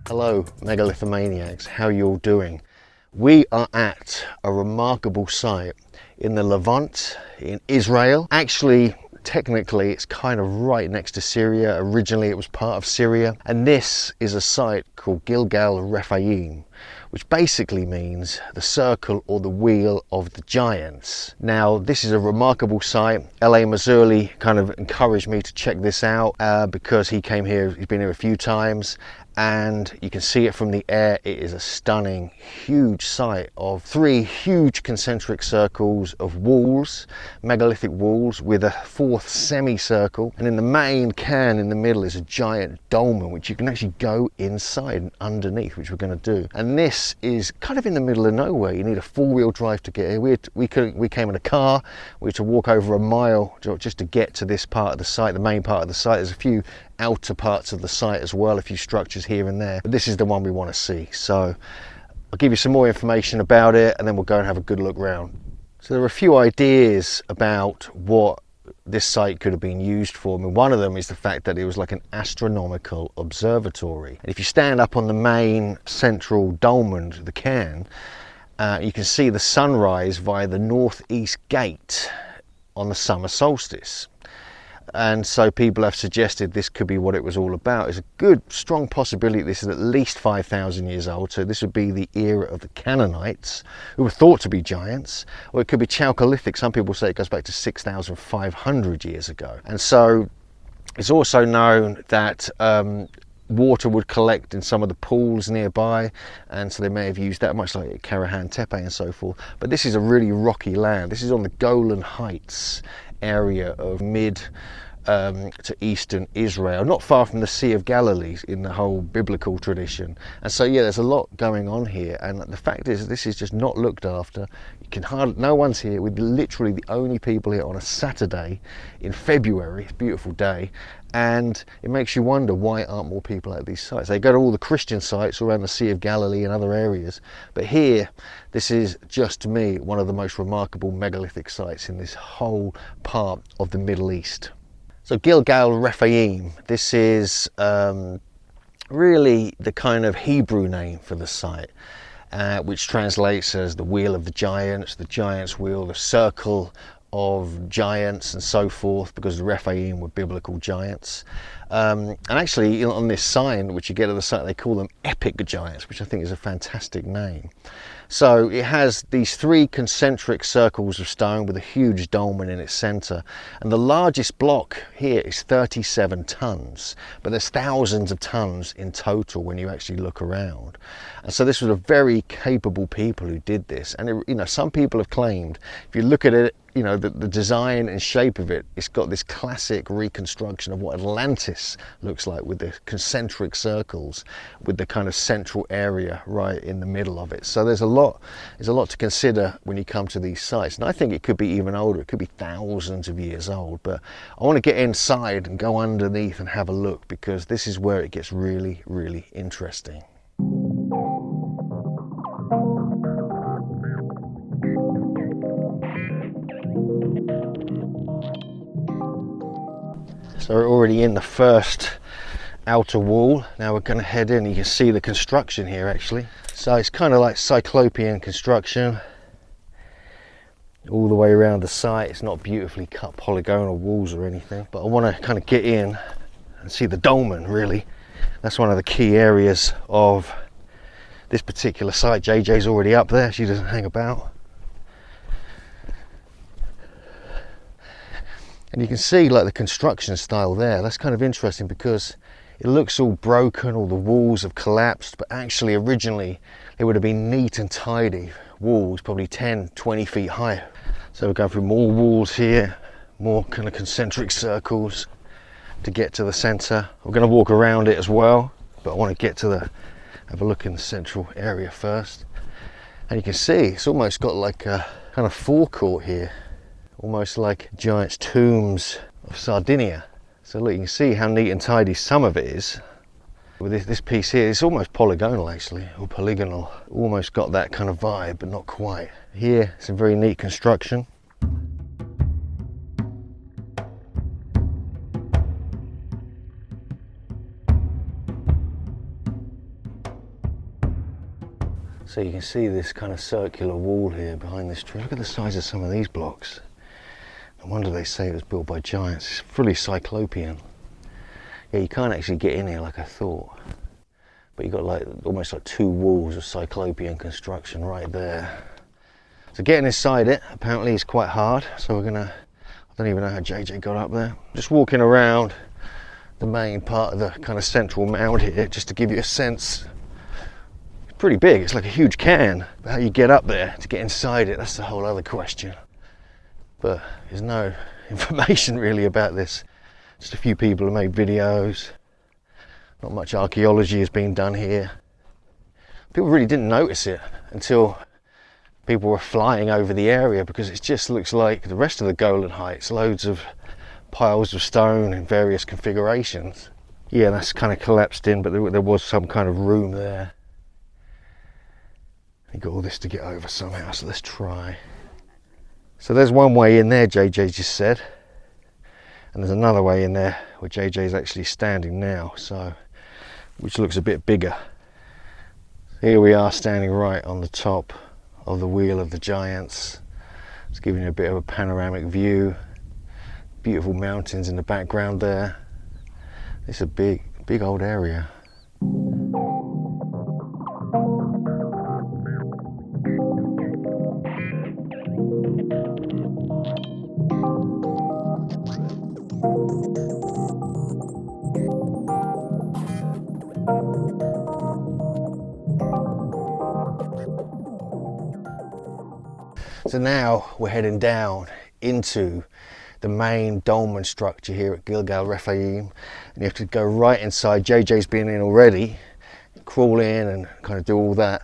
Hello Megalithomaniacs, how you all doing? We are at a remarkable site in the Levant in Israel. Actually, technically it's kind of right next to Syria. Originally it was part of Syria, and this is a site called Gilgal Rephaim, which basically means the circle or the wheel of the giants. Now, this is a remarkable site. L.A. Mazzurli kind of encouraged me to check this out because he came here, he's been here a few times, and you can see it from the air. It is a stunning, huge site of 3 huge concentric circles of walls, megalithic walls, with a 4th semicircle. And in the main cairn in the middle is a giant dolmen, which you can actually go inside and underneath, which we're going to do. And this is kind of in the middle of nowhere. You need a 4-wheel drive to get here. We came in a car. We had to walk over a mile just to get to this part of the site, the main part of the site. There's a few outer parts of the site as well, a few structures here and there, but this is the one we want to see. So I'll give you some more information about it, and then we'll go and have a good look round. So there are a few ideas about what this site could have been used for. I mean, one of them is the fact that it was like an astronomical observatory. And if you stand up on the main central dolmen, the cairn, you can see the sunrise via the northeast gate on the summer solstice. And so people have suggested this could be what it was all about. There's a good, strong possibility this is at least 5,000 years old. So this would be the era of the Canaanites, who were thought to be giants. Or it could be Chalcolithic. Some people say it goes back to 6,500 years ago. And so it's also known that water would collect in some of the pools nearby, and so they may have used that, much like Cairn, Tepe and so forth. But this is a really rocky land. This is on the Golan Heights area of mid to eastern Israel, not far from the Sea of Galilee in the whole biblical tradition. And so yeah, there's a lot going on here, and the fact is this is just not looked after. You can hardly, no one's here. We're literally the only people here on a Saturday in February. It's a beautiful day, and it makes you wonder, why aren't more people at these sites? They go to all the Christian sites around the Sea of Galilee and other areas, but here, this is just, to me, one of the most remarkable megalithic sites in this whole part of the Middle East. So Gilgal Rephaim, this is really the kind of Hebrew name for the site, which translates as the wheel of the giants' wheel, the circle of giants and so forth, because the Rephaim were biblical giants. And actually on this sign, which you get at the site, they call them epic giants, which I think is a fantastic name. So it has these 3 concentric circles of stone with a huge dolmen in its center, and the largest block here is 37 tons, but there's thousands of tons in total when you actually look around. And so this was a very capable people who did this. And it, you know, some people have claimed, if you look at it, you know, the design and shape of it, it's got this classic reconstruction of what Atlantis looks like, with the concentric circles, with the kind of central area right in the middle of it. So there's a lot to consider when you come to these sites. And I think it could be even older. It could be thousands of years old. But I want to get inside and go underneath and have a look, because this is where it gets really, really interesting. So we're already in the first outer wall. Now we're going to head in. You can see the construction here actually. So it's kind of like cyclopean construction all the way around the site. It's not beautifully cut polygonal walls or anything, but I want to kind of get in and see the dolmen really. That's one of the key areas of this particular site. JJ's already up there. She doesn't hang about. And you can see like the construction style there. That's kind of interesting because it looks all broken, all the walls have collapsed, but actually originally they would have been neat and tidy walls, probably 10, 20 feet high. So we're going through more walls here, more kind of concentric circles to get to the center. We're going to walk around it as well, but I want to get to have a look in the central area first. And you can see it's almost got like a kind of forecourt here, almost like giant's tombs of Sardinia. So look, you can see how neat and tidy some of it is. With this piece here, it's almost polygonal actually, or polygonal. Almost got that kind of vibe, but not quite. Here, some very neat construction. So you can see this kind of circular wall here behind this tree. Look at the size of some of these blocks. No wonder they say it was built by giants. It's fully cyclopean. Yeah, you can't actually get in here like I thought. But you've got like almost like two walls of cyclopean construction right there. So getting inside it apparently is quite hard. So we're gonna, I don't even know how JJ got up there. Just walking around the main part of the kind of central mound here, just to give you a sense. It's pretty big, it's like a huge cairn. But how you get up there to get inside it, that's the whole other question. But there's no information really about this. Just a few people have made videos. Not much archaeology has been done here. People really didn't notice it until people were flying over the area, because it just looks like the rest of the Golan Heights, loads of piles of stone in various configurations. Yeah, that's kind of collapsed in, but there was some kind of room there. You got all this to get over somehow, so let's try. So there's one way in there, JJ just said, and there's another way in there where JJ is actually standing now, so which looks a bit bigger. Here we are standing right on the top of the wheel of the giants. It's giving you a bit of a panoramic view. Beautiful mountains in the background there. It's a big old area. So now we're heading down into the main dolmen structure here at Gilgal Rephaim, and you have to go right inside. JJ's been in already, crawl in and kind of do all that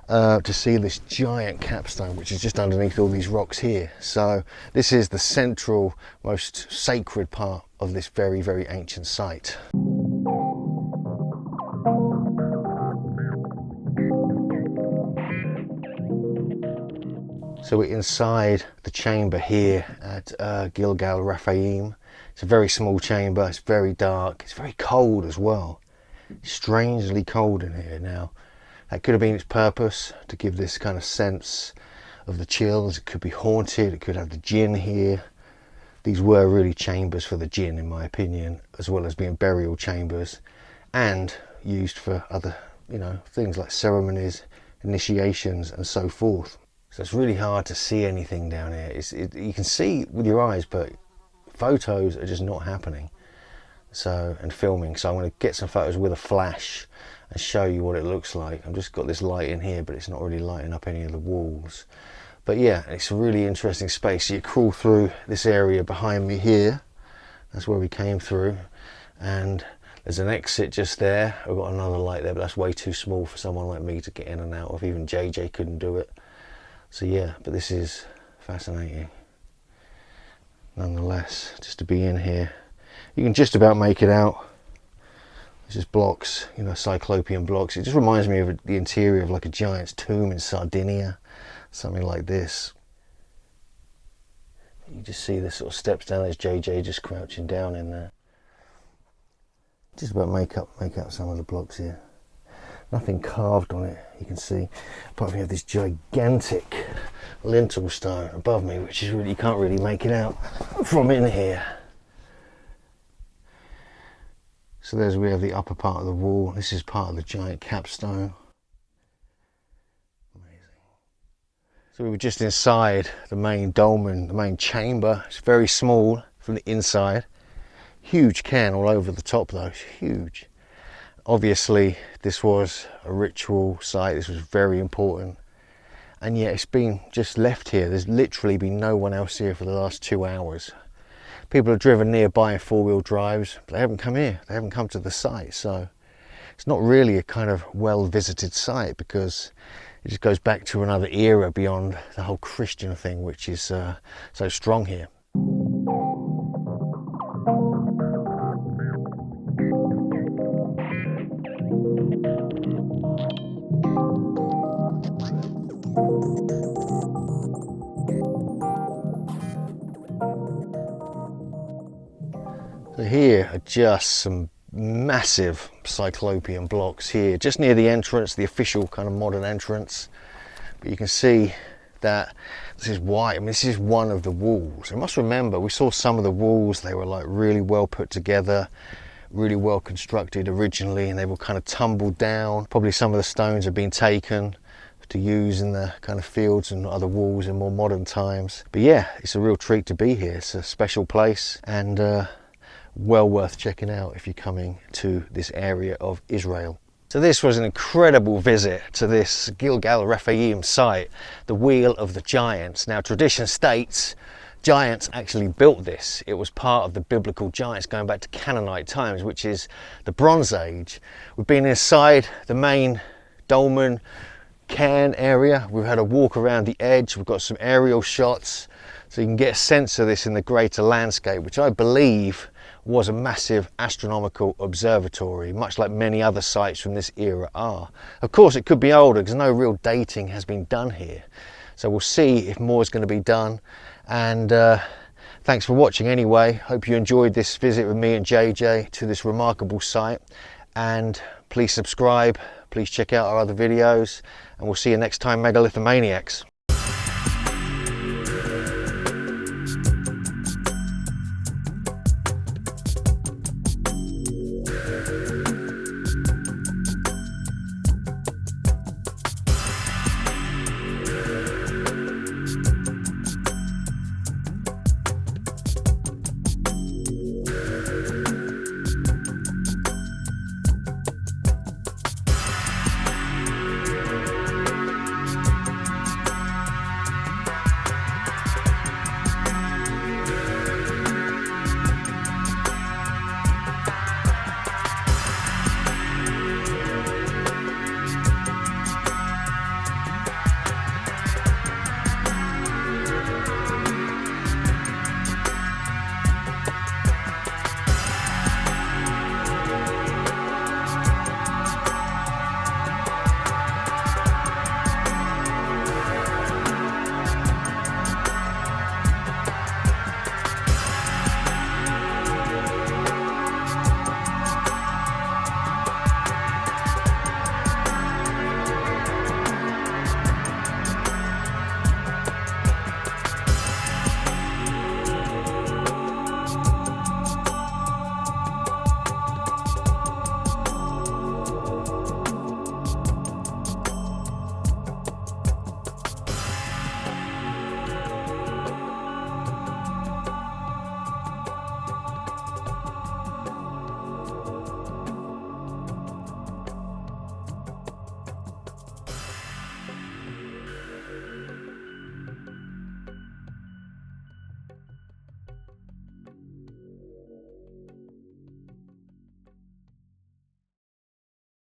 to see this giant capstone, which is just underneath all these rocks here. So this is the central, most sacred part of this very, very ancient site. So we're inside the chamber here at Gilgal Rephaim. It's a very small chamber, it's very dark, it's very cold as well. Strangely cold in here now. That could have been its purpose, to give this kind of sense of the chills. It could be haunted, it could have the jinn here. These were really chambers for the jinn, in my opinion, as well as being burial chambers, and used for other, things like ceremonies, initiations and so forth. So it's really hard to see anything down here. You can see with your eyes, but photos are just not happening. And filming. So I'm going to get some photos with a flash and show you what it looks like. I've just got this light in here, but it's not really lighting up any of the walls. But yeah, it's a really interesting space. So you crawl through this area behind me here. That's where we came through. And there's an exit just there. I've got another light there, but that's way too small for someone like me to get in and out of. Even JJ couldn't do it. So yeah, but this is fascinating nonetheless, just to be in here. You can just about make it out. It's just blocks, cyclopean blocks. It just reminds me of the interior of like a giant's tomb in Sardinia, something like this. You just see the sort of steps down. There's JJ just crouching down in there. Just about make out some of the blocks here. Nothing carved on it, you can see, apart from you have this gigantic lintel stone above me, which is really, you can't really make it out from in here. So we have the upper part of the wall. This is part of the giant capstone. Amazing. So we were just inside the main dolmen, the main chamber. It's very small from the inside. Huge cairn all over the top though, it's huge. Obviously this was a ritual site, this was very important, and yet it's been just left here. There's literally been no one else here for the last 2 hours. People have driven nearby in 4-wheel drives, but they haven't come here, they haven't come to the site. So it's not really a kind of well-visited site, because it just goes back to another era beyond the whole Christian thing, which is so strong here. So here are just some massive cyclopean blocks here, just near the entrance, the official kind of modern entrance. But you can see that this is white. I mean, this is one of the walls. I must remember, we saw some of the walls, they were like really well put together, really well constructed originally, and they were kind of tumbled down. Probably some of the stones have been taken to use in the kind of fields and other walls in more modern times. But yeah, it's a real treat to be here. It's a special place, and well worth checking out if you're coming to this area of Israel. So this was an incredible visit to this Gilgal Rephaim site, the Wheel of the Giants. Now, tradition states giants actually built this. It was part of the biblical giants going back to Canaanite times, which is the Bronze Age. We've been inside the main dolmen cairn area. We've had a walk around the edge. We've got some aerial shots, so you can get a sense of this in the greater landscape, which I believe was a massive astronomical observatory, much like many other sites from this era are. Of course, it could be older because no real dating has been done here. So we'll see if more is going to be done. And thanks for watching anyway. Hope you enjoyed this visit with me and JJ to this remarkable site. And please subscribe, please check out our other videos, and we'll see you next time, Megalithomaniacs.